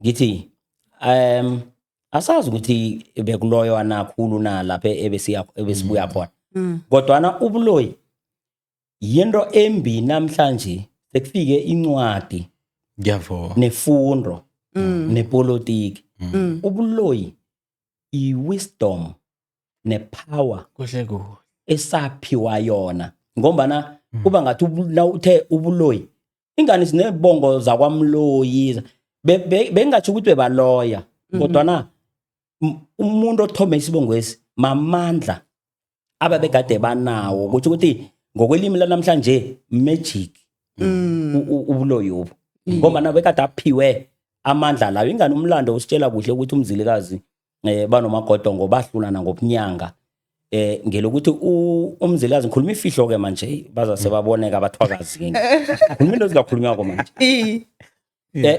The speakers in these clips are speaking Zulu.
ngithi asazi ukuthi bekuloywa nakhulu na lapha ebesibuya khona kodwa na ubuloyi yento embi namhlanje sekufike incwadi ngiyavuma nefundo nepolitiki ubuloyi iwisdom nepower kuhle kuhle esaphiwa yona ngombana kuba ngathi uthe ubuloyi ingane sinebongo zakwamloyi bengathi ukuthi bebaloya kodwa na umuntu othome isibongo esi mamandla ababegade banawo ukuthi ngokwelimi lanamhlanje magic ubuloyi ubo ngoba bekade aphiwe amandla lawo ingane umlando usitshela kuhle ukuthi umzilikazi banomagodongo bahlulana ngobunyanga ngelokuthi umzilikazi ngikhuluma ifihlo ke manje baza sebaboneka abathwakazi ngikhuluma into ezingakhulunywako manje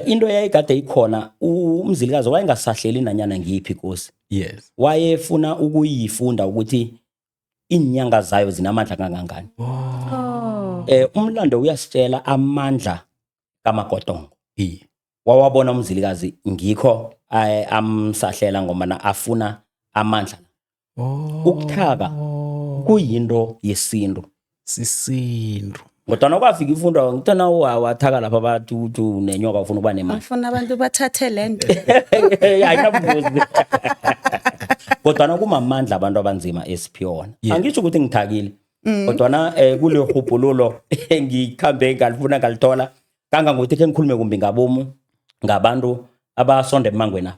into yayigade ikhona umzilikazi wayengasahleli nanyana ngiyiphi inkosi yes wayefuna ukuyifunda ukuthi inyanga zayo zinamandla kangangani umlando uyasitshela amandla kamagodongo wawabona umzilikazi ngikho amsahlela ngoba afuna amandla ukuthaka kuyinto yesintu sisintu kodwa kwafika ifundo ngithana wathaka lapha bathu nenyoka ufuna ukuba nemali afuna abantu bathathe lento ayinabuzi kodwa kumamandla abantu abanzima esiphiona angisho ukuthi ngithakile kodwa na kule hubhululo ngikhambe ngalifuna ngalithola kangangokuthi ke ngikhulume kumbi ngabomu ngabantu abasonda emangweni